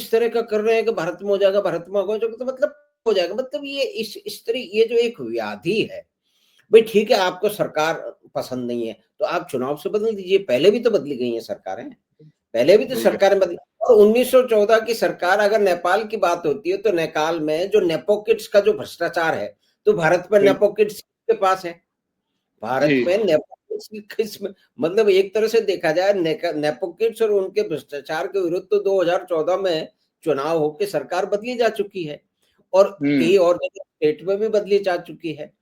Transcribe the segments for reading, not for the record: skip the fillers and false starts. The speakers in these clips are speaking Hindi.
इस तरह का कर रहे हैं कि भारत में हो जाएगा, भारत में होगा, जो तो मतलब हो जाएगा, मतलब ये इस तरह ये जो एक व्याधि है, भाई ठीक है आपको सरकार पसंद नहीं है तो आप चुनाव से बदल दीजिए, पहले भी तो बदली गई हैं सरकारें, पहले भी तो बिल्कुल। सरकारें बदली। और 1914 की सरकार, अगर नेपाल की बात होती है तो नेपाल में जो नेपो किड्स का जो भ्रष्टाचार है, तो भारत में बिल्कुल। नेपो किड्स के पास है, भारत जी। में नेपो किड्स की किस्म, मतलब एक तरह से देखा जाए नेपो किड्स और उनके भ्रष्टाचार के विरुद्ध तो 2014 में चुनाव होकर सरकार बदली जा चुकी है, और हम्म। कई और जगह स्टेट में भी बदली जा चुकी है।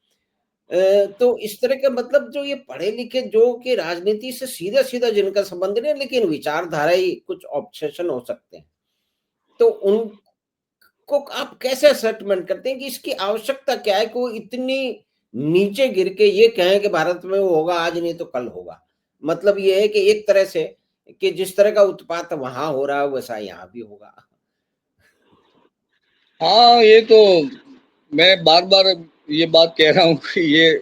तो इस तरह का मतलब जो ये पढ़े लिखे जो कि राजनीति से सीधा सीधा जिनका संबंध नहीं, लेकिन विचारधारा ही कुछ ऑब्सेशन हो सकते हैं, तो उनको आप कैसे असेसमेंट करते हैं कि इसकी आवश्यकता क्या है कि वो इतनी नीचे गिर के ये कहें कि भारत में वो होगा आज नहीं तो कल होगा, मतलब ये है कि एक तरह से कि जिस तरह का उत्पात वहां हो रहा है वैसा यहाँ भी होगा। हाँ, ये तो मैं बार बार ये बात कह रहा हूँ कि ये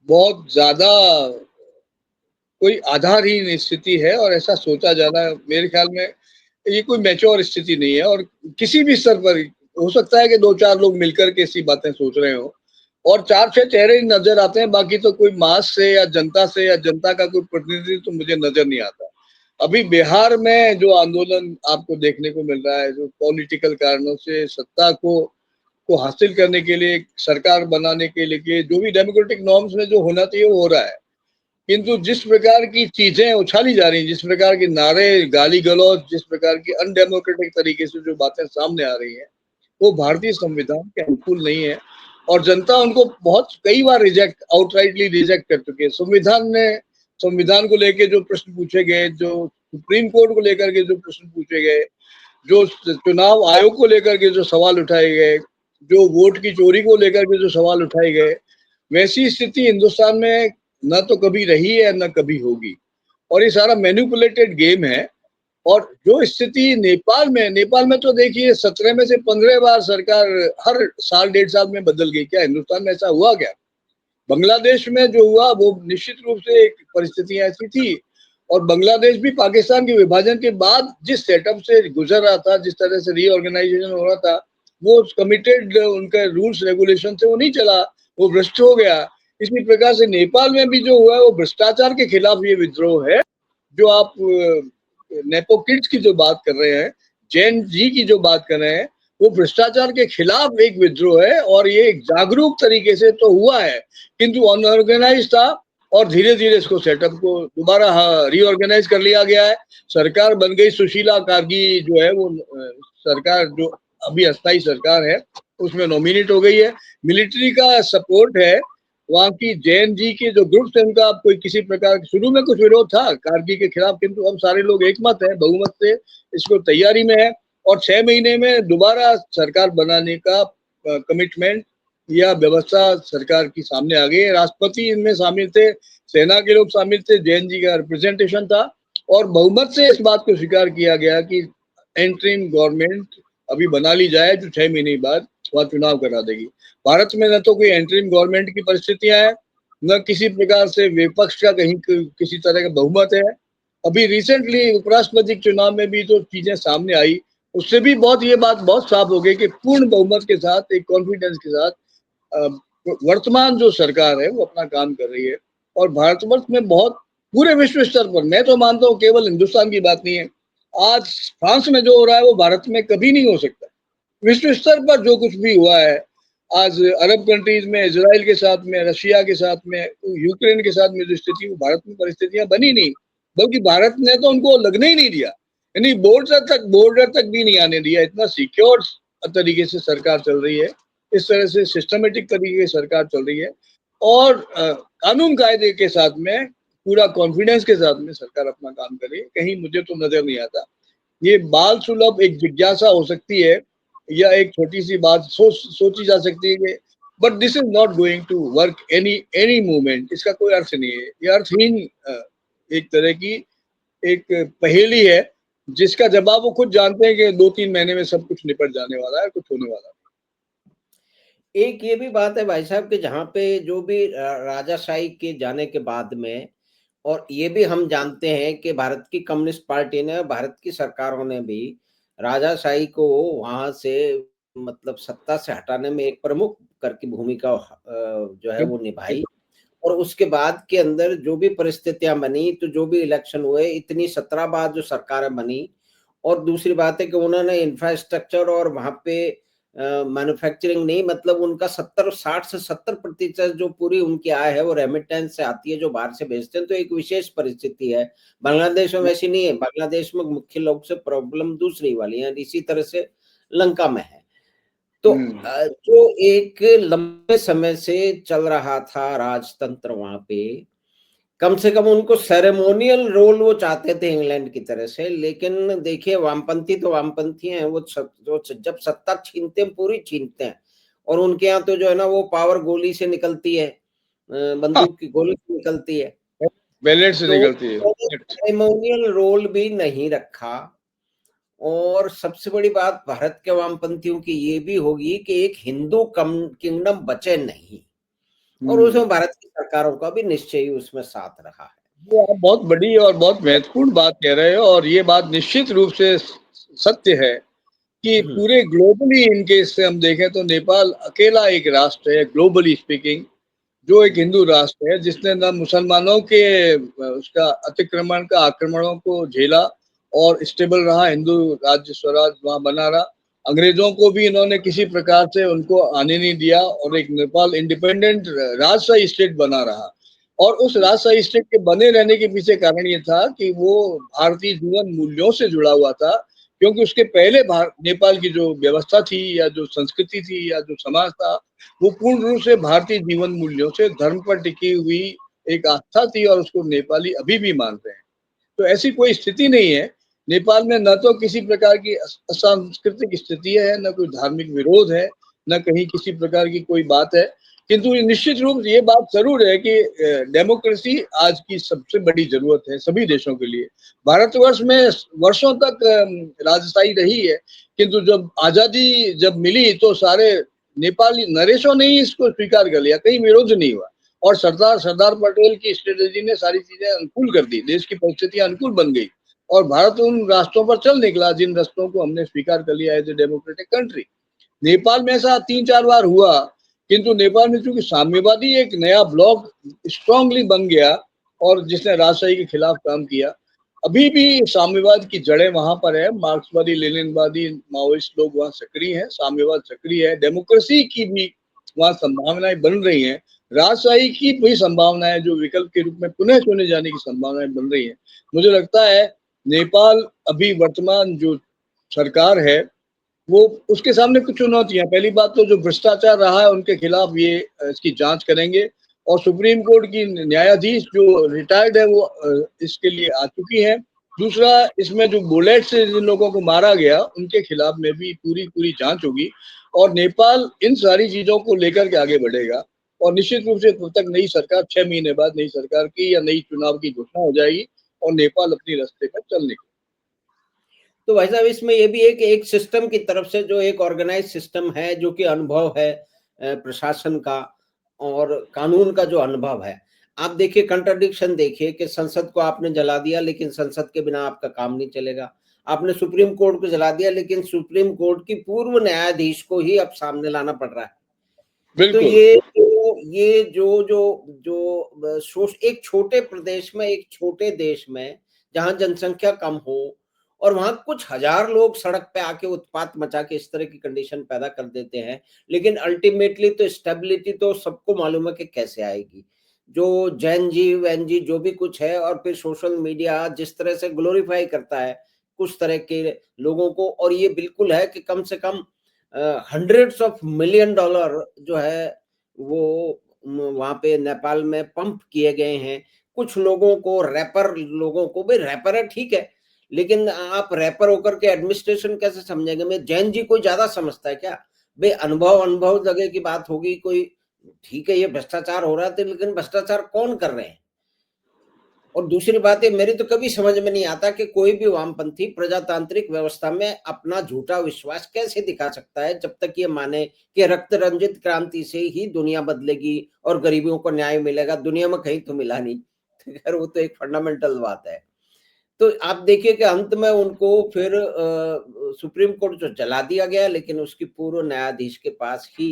बहुत ज्यादा कोई आधारहीन स्थिति है, और ऐसा सोचा जाना मेरे ख्याल में ये कोई मैच्योर स्थिति नहीं है। और किसी भी स्तर पर हो सकता है कि दो चार लोग मिलकर के ऐसी बातें सोच रहे हो, और चार छह चेहरे नजर आते हैं, बाकी तो कोई मास से या जनता का कोई प्रतिनिधित्व तो मुझे नजर नहीं आता। अभी बिहार में जो आंदोलन आपको देखने को मिल रहा है, जो पॉलिटिकल कारणों से सत्ता को हासिल करने के लिए, सरकार बनाने के लिए, जो भी डेमोक्रेटिक नॉर्म्स में जो होना चाहिए वो हो रहा है, किंतु जिस प्रकार की चीजें उछाली जा रही हैं, जिस प्रकार के नारे, गाली गलौज, जिस प्रकार की अनडेमोक्रेटिक तरीके से जो बातें सामने आ रही हैं, वो भारतीय संविधान के अनुकूल नहीं है। और जनता उनको बहुत कई बार आउटराइटली रिजेक्ट कर चुकी है। संविधान को लेकर जो प्रश्न पूछे गए, जो सुप्रीम कोर्ट को लेकर के जो प्रश्न पूछे गए, जो चुनाव आयोग को लेकर के जो सवाल उठाए गए, जो वोट की चोरी को लेकर के जो सवाल उठाए गए, वैसी स्थिति हिंदुस्तान में न तो कभी रही है न कभी होगी। और ये सारा मैनिपुलेटेड गेम है। और जो स्थिति नेपाल में तो देखिए 17 में से 15 बार सरकार हर साल डेढ़ साल में बदल गई। क्या हिंदुस्तान में ऐसा हुआ क्या? बांग्लादेश में जो हुआ वो निश्चित रूप से एक परिस्थितियां ऐसी थी। और बांग्लादेश भी पाकिस्तान के विभाजन के बाद जिस सेटअप से गुजर रहा था, जिस तरह से रीऑर्गेनाइजेशन हो रहा था, वो कमिटेड उनके रूल्स रेगुलेशन से वो नहीं चला, वो भ्रष्ट हो गया। इसी प्रकार से नेपाल में भी जो हुआ है वो भ्रष्टाचार के खिलाफ ये विद्रोह है। जो आप नेपो किड्स की जो बात कर रहे हैं, जैन जी की जो बात कर रहे हैं, वो भ्रष्टाचार के खिलाफ एक विद्रोह है। और ये एक जागरूक तरीके से तो हुआ है, किंतु अनऑर्गेनाइज था। और धीरे धीरे इसको सेटअप को दोबारा रीऑर्गेनाइज कर लिया गया है। सरकार बन गई, सुशीला कार्गी जो है वो सरकार जो अभी अस्थायी सरकार है उसमें नॉमिनेट हो गई है। मिलिट्री का सपोर्ट है। वहां की जैन जी के जो ग्रुप्स है उनका कोई किसी प्रकार शुरू में कुछ विरोध था कार्गी के खिलाफ, किंतु अब सारे लोग एकमत है, बहुमत से इसको तैयारी में है। और 6 महीने में दोबारा सरकार बनाने का कमिटमेंट या व्यवस्था सरकार की सामने आ गई है। राष्ट्रपति इनमें शामिल थे, सेना के लोग शामिल थे, जैन जी का रिप्रेजेंटेशन था। और बहुमत से इस बात को स्वीकार किया गया कि एंट्रीम गवर्नमेंट अभी बना ली जाए जो 6 महीने बाद वह चुनाव करा देगी। भारत में न तो कोई एंट्रीम गवर्नमेंट की परिस्थितियां है, न किसी प्रकार से विपक्ष का कहीं किसी तरह का बहुमत है। अभी रिसेंटली उपराष्ट्रपति चुनाव में भी जो चीजें सामने आई, उससे भी बहुत ये बात बहुत साफ हो गई कि पूर्ण बहुमत के साथ, एक कॉन्फिडेंस के साथ वर्तमान जो सरकार है वो अपना काम कर रही है। और भारतवर्ष में बहुत पूरे विश्व स्तर पर, मैं तो मानता हूँ केवल हिंदुस्तान की बात नहीं है, आज फ्रांस में जो हो रहा है वो भारत में कभी नहीं हो सकता। विश्व स्तर पर जो कुछ भी हुआ है आज अरब कंट्रीज में, इजराइल के साथ में, रशिया के साथ में, यूक्रेन के साथ में जो स्थिति, वो भारत में परिस्थितियां बनी नहीं, बल्कि भारत ने तो उनको लगने ही नहीं दिया। यानी बॉर्डर तक भी नहीं आने दिया। इतना सिक्योर तरीके से सरकार चल रही है, इस तरह से सिस्टमेटिक तरीके से सरकार चल रही है। और कानून कायदे के साथ में, पूरा कॉन्फिडेंस के साथ में सरकार अपना काम कर रही है। कहीं मुझे तो नजर नहीं आता। ये बाल सुलभ एक जिज्ञासा हो सकती है, या एक छोटी सी बात सोची जा सकती है कि but this is not going to work any movement. इसका कोई अर्थ नहीं है। ये अर्थहीन एक तरह की एक पहेली है, जिसका जवाब वो खुद जानते हैं कि 2-3 महीने में सब कुछ निपट जाने वाला है, कुछ होने वाला है। एक ये भी बात है भाई साहब कि जहाँ पे जो भी राजाशाही के जाने के बाद में, और ये भी हम जानते हैं कि भारत की कम्युनिस्ट पार्टी ने, भारत की सरकारों ने भी राजाशाही को वहाँ से मतलब सत्ता से हटाने में एक प्रमुख कर की भूमिका जो है वो निभाई। और उसके बाद के अंदर जो भी परिस्थितियाँ बनी, तो जो भी इलेक्शन हुए, इतनी 17 बार जो सरकारें बनी, और दूसरी बात है कि उन्होंने इंफ्रास्ट्रक्चर और वहाँ पे मैन्युफैक्चरिंग नहीं, मतलब उनका 70 60 से 70% जो पूरी उनकी आय है वो रेमिटेंस से आती है, जो बाहर से भेजते हैं, तो एक विशेष परिस्थिति है। बांग्लादेश में वैसी नहीं है, बांग्लादेश में मुख्य लोग से प्रॉब्लम दूसरी वाली है, इसी तरह से लंका में है। तो हुँ। जो एक लंबे समय से चल रहा था राजतंत्र वहाँ पे, कम से कम उनको सेरेमोनियल रोल वो चाहते थे इंग्लैंड की तरह से, लेकिन देखिए वामपंथी तो वामपंथी हैं, वो जब सत्ता छीनते हैं, पूरी छीनते हैं। और उनके यहाँ तो जो है ना वो पावर गोली से निकलती है, हाँ, बंदूक की गोली से निकलती है। बैलेट से तो निकलती है। उन्होंने सेरेमोनियल रोल भी नहीं रखा। और सबसे बड़ी बात भारत के वामपंथियों की ये भी होगी कि एक हिंदू कम किंगडम बचे नहीं, और हुँ। उसमें भारत की सरकारों का भी निश्चय ही उसमें साथ रहा है। ये आप बहुत बड़ी और बहुत महत्वपूर्ण बात कह रहे हो और ये बात निश्चित रूप से सत्य है कि हुँ, पूरे ग्लोबली इन केस से हम देखें तो नेपाल अकेला एक राष्ट्र है ग्लोबली स्पीकिंग, जो एक हिंदू राष्ट्र है जिसने ना मुसलमानों के उसका अतिक्रमण का आक्रमणों को झेला और स्टेबल रहा, हिंदू राज्य स्वराज वहाँ बना रहा। अंग्रेजों को भी इन्होंने किसी प्रकार से उनको आने नहीं दिया और एक नेपाल इंडिपेंडेंट राजशाही स्टेट बना रहा। और उस राजशाही स्टेट के बने रहने के पीछे कारण ये था कि वो भारतीय जीवन मूल्यों से जुड़ा हुआ था, क्योंकि उसके पहले नेपाल की जो व्यवस्था थी या जो संस्कृति थी या जो समाज था, वो पूर्ण रूप से भारतीय जीवन मूल्यों से धर्म पर टिकी हुई एक आस्था थी और उसको नेपाली अभी भी मानते हैं। तो ऐसी कोई स्थिति नहीं है। नेपाल में न तो किसी प्रकार की असांस्कृतिक स्थिति है, न कोई धार्मिक विरोध है, न कहीं किसी प्रकार की कोई बात है। किंतु निश्चित रूप से ये बात ज़रूर है कि डेमोक्रेसी आज की सबसे बड़ी ज़रूरत है सभी देशों के लिए। भारतवर्ष में वर्षों तक राजशाही रही है, किंतु जब आज़ादी जब मिली तो सारे नेपाली नरेशों ने ही इसको स्वीकार कर लिया, कहीं विरोध नहीं हुआ। और सरदार सरदार पटेल की स्ट्रेटेजी ने सारी चीजें अनुकूल कर दी, देश की परिस्थितियां अनुकूल बन गई और भारत उन रास्तों पर चल निकला जिन रास्तों को हमने स्वीकार कर लिया as a democratic country. Nepal में ऐसा 3-4 बार हुआ, किंतु नेपाल में चूंकि साम्यवादी एक नया ब्लॉक स्ट्रांगली बन गया और जिसने राजशाही के खिलाफ काम किया। अभी भी साम्यवाद की जड़ें वहां पर है, मार्क्सवादी लेनिनवादी माओइस्ट लोग वहां सक्रिय हैं, साम्यवाद सक्रिय है, डेमोक्रेसी की भी वहां संभावनाएं बन रही हैं, राजशाही की भी संभावनाएं जो विकल्प के रूप में पुनः चुने जाने की संभावनाएं बन रही हैं। मुझे लगता है नेपाल अभी वर्तमान जो सरकार है वो उसके सामने कुछ चुनौतियां, पहली बात तो जो भ्रष्टाचार रहा है उनके खिलाफ ये इसकी जांच करेंगे और सुप्रीम कोर्ट की न्यायाधीश जो रिटायर्ड है वो इसके लिए आ चुकी है। दूसरा, इसमें जो बुलेट से जिन लोगों को मारा गया उनके खिलाफ में भी पूरी पूरी जांच होगी और नेपाल इन सारी चीजों को लेकर के आगे बढ़ेगा। और निश्चित रूप से तब तक नई सरकार 6 महीने बाद नई सरकार की या नई चुनाव की घोषणा हो जाएगी और नेपाल अपनी रास्ते पर चल निकलेगा। तो भाई साहब इसमें ये भी एक एक सिस्टम की तरफ से जो एक ऑर्गेनाइज सिस्टम है, जो कि अनुभव है प्रशासन का और कानून का जो अनुभव है। आप देखिए कंट्राडिक्शन देखिए कि संसद को आपने जला दिया, लेकिन संसद के बिना आपका काम नहीं चलेगा। आपने सुप्रीम कोर्ट को जला दिया, लेकिन सुप्रीम कोर्ट की पूर्व न्यायाधीश को ही अब सामने लाना पड़ रहा है। तो बिल्कुल। ये जो एक छोटे प्रदेश में, एक छोटे देश में, जहाँ जनसंख्या कम हो और वहाँ कुछ हजार लोग सड़क पे आके उत्पात मचा के इस तरह की कंडीशन पैदा कर देते हैं, लेकिन अल्टीमेटली तो स्टेबिलिटी तो सबको मालूम है कि कैसे आएगी। जो जैन जी, वैन जी जो भी कुछ है, और फिर सोशल मीडिया जिस तरह से ग्लोरीफाई करता है कुछ तरह के लोगों को, और ये बिल्कुल है कि कम से कम हंड्रेड्स ऑफ मिलियन डॉलर जो है वो वहाँ पे नेपाल में पंप किए गए हैं। कुछ लोगों को, रैपर लोगों को, भाई रैपर है ठीक है, लेकिन आप रैपर होकर के एडमिनिस्ट्रेशन कैसे समझेंगे? मैं जैन जी कोई ज़्यादा समझता है क्या? भई अनुभव अनुभव जगह की बात होगी कोई, ठीक है ये भ्रष्टाचार हो रहा है तो, लेकिन भ्रष्टाचार कौन कर रहे हैं? और दूसरी बात है, मेरी तो कभी समझ में नहीं आता कि कोई भी वामपंथी प्रजातांत्रिक व्यवस्था में अपना झूठा विश्वास कैसे दिखा सकता है, जब तक ये माने कि रक्त रंजित क्रांति से ही दुनिया बदलेगी और गरीबों को न्याय मिलेगा। दुनिया में कहीं तो मिला नहीं। खैर वो तो एक फंडामेंटल बात है। तो आप देखिए कि अंत में उनको फिर सुप्रीम कोर्ट जो जला दिया गया, लेकिन उसकी पूर्व न्यायाधीश के पास ही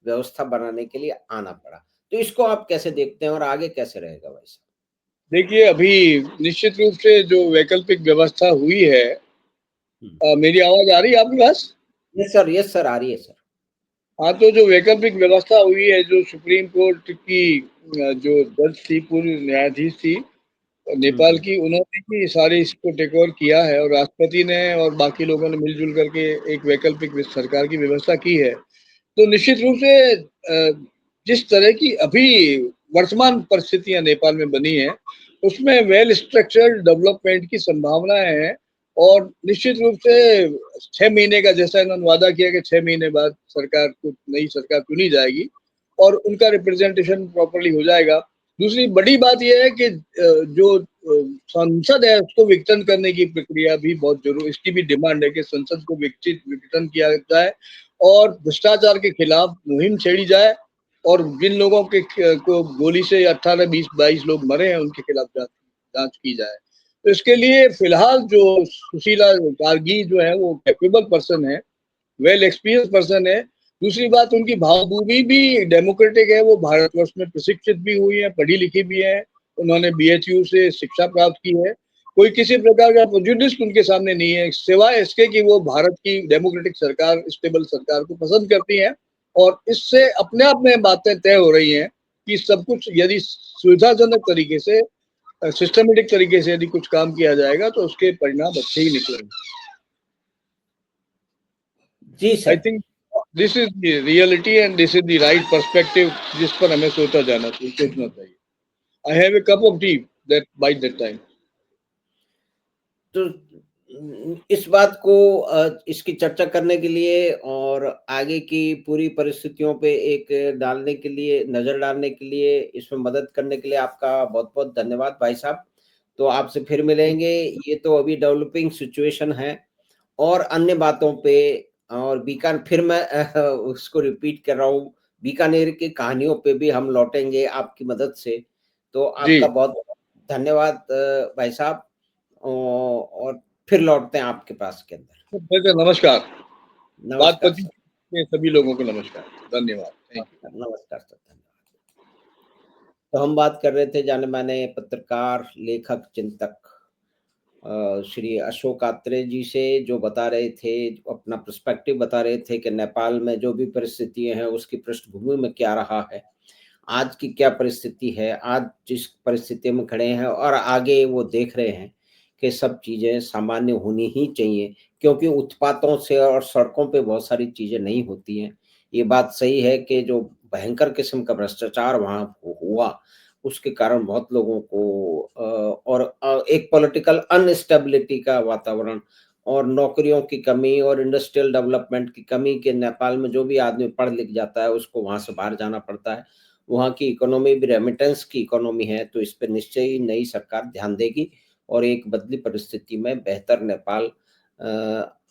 व्यवस्था बनाने के लिए आना पड़ा। तो इसको आप कैसे देखते हैं और आगे कैसे रहेगा वैसा? देखिए, अभी निश्चित रूप से जो वैकल्पिक व्यवस्था हुई है, हुँ। मेरी आवाज़ आ रही है आपके पास? यस सर, आ रही है सर। हाँ, तो जो वैकल्पिक व्यवस्था हुई है, जो सुप्रीम कोर्ट की जो जज थी, पूर्व न्यायाधीश थी हुँ, नेपाल हुँ। की, उन्होंने ही सारे इसको टेक ओवर किया है और राष्ट्रपति ने और बाकी लोगों ने मिलजुल करके एक वैकल्पिक सरकार की व्यवस्था की है। तो निश्चित रूप से जिस तरह की अभी वर्तमान परिस्थितियां नेपाल में बनी हैं, उसमें वेल स्ट्रक्चर्ड डेवलपमेंट की संभावनाएं हैं और निश्चित रूप से 6 महीने का जैसा इन्होंने वादा किया कि 6 महीने बाद सरकार को नई सरकार चुनी जाएगी और उनका रिप्रेजेंटेशन प्रॉपरली हो जाएगा। दूसरी बड़ी बात यह है कि जो संसद है उसको विघटन करने की प्रक्रिया भी बहुत जरूरी, इसकी भी डिमांड है कि संसद को विघटन किया जाए और भ्रष्टाचार के खिलाफ मुहिम छेड़ी जाए और जिन लोगों के को गोली से 18, 20, 22 लोग मरे हैं उनके खिलाफ जांच की जाए। तो इसके लिए फिलहाल जो सुशीला गार्गी जो है वो कैपेबल पर्सन है, वेल एक्सपीरियंस पर्सन है। दूसरी बात उनकी भावभूमि भी डेमोक्रेटिक है, वो भारतवर्ष में प्रशिक्षित भी हुई है, पढ़ी लिखी भी है, उन्होंने बीएचयू से शिक्षा प्राप्त की है। कोई किसी प्रकार का प्रेजुडिस उनके सामने नहीं है, सिवाय इसके कि वो भारत की डेमोक्रेटिक सरकार, स्टेबल सरकार को पसंद करती हैं और इससे अपने आप में बातें तय हो रही हैं कि सब कुछ यदि सुविधाजनक तरीके से, सिस्टमेटिक तरीके से यदि कुछ काम किया जाएगा तो उसके परिणाम अच्छे ही निकलेंगे। जी I sir. Think this is the reality and this is the right perspective जिस पर हमें सोचना चाहिए। I have a cup of tea that by that time। तो इस बात को इसकी चर्चा करने के लिए और आगे की पूरी परिस्थितियों पे एक डालने के लिए, नज़र डालने के लिए, इसमें मदद करने के लिए आपका बहुत-बहुत धन्यवाद भाई साहब। तो आपसे फिर मिलेंगे। ये तो अभी डेवलपिंग सिचुएशन है और अन्य बातों पे, और फिर मैं उसको रिपीट कर रहा हूँ, बीकानेर की कहानियों पे भी हम लौटेंगे आपकी मदद से। तो जी, आपका बहुत धन्यवाद भाई साहब। और फिर लौटते हैं आपके पास के अंदर। नमस्कार। बात नमस्कार पति सर। के सभी लोगों को नमस्कार, धन्यवाद, थैंक यू। नमस्कार सर, धन्यवाद। तो हम बात कर रहे थे जाने-माने पत्रकार, लेखक, चिंतक श्री अशोक आत्रेय जी से, जो बता रहे थे, अपना पर्सपेक्टिव बता रहे थे कि नेपाल में जो भी परिस्थितियाँ हैं, उसकी पृष्ठभूमि में क्या रहा है, आज की क्या परिस्थिति है, आज जिस परिस्थिति में खड़े हैं और आगे वो देख रहे हैं कि सब चीज़ें सामान्य होनी ही चाहिए, क्योंकि उत्पातों से और सड़कों पे बहुत सारी चीज़ें नहीं होती हैं। ये बात सही है कि जो भयंकर किस्म का भ्रष्टाचार वहाँ हुआ, उसके कारण बहुत लोगों को और एक पॉलिटिकल अनस्टेबिलिटी का वातावरण और नौकरियों की कमी और इंडस्ट्रियल डेवलपमेंट की कमी, के नेपाल में जो भी आदमी पढ़ लिख जाता है उसको वहाँ से बाहर जाना पड़ता है। वहाँ की इकोनॉमी भी रेमिटेंस की इकोनॉमी है, तो इस पे निश्चय ही नई सरकार ध्यान देगी और एक बदली परिस्थिति में बेहतर नेपाल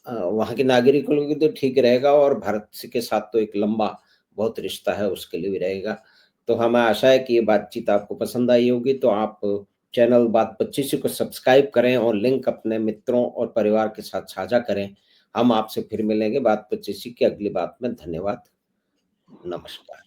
वहाँ के नागरिकों के लिए तो ठीक रहेगा और भारत से के साथ तो एक लंबा बहुत रिश्ता है, उसके लिए भी रहेगा। तो हमें आशा है कि ये बातचीत आपको पसंद आई होगी, तो आप चैनल बात 25 को सब्सक्राइब करें और लिंक अपने मित्रों और परिवार के साथ साझा करें। हम आपसे फिर मिलेंगे बात 25 की अगली बात में। धन्यवाद। नमस्कार।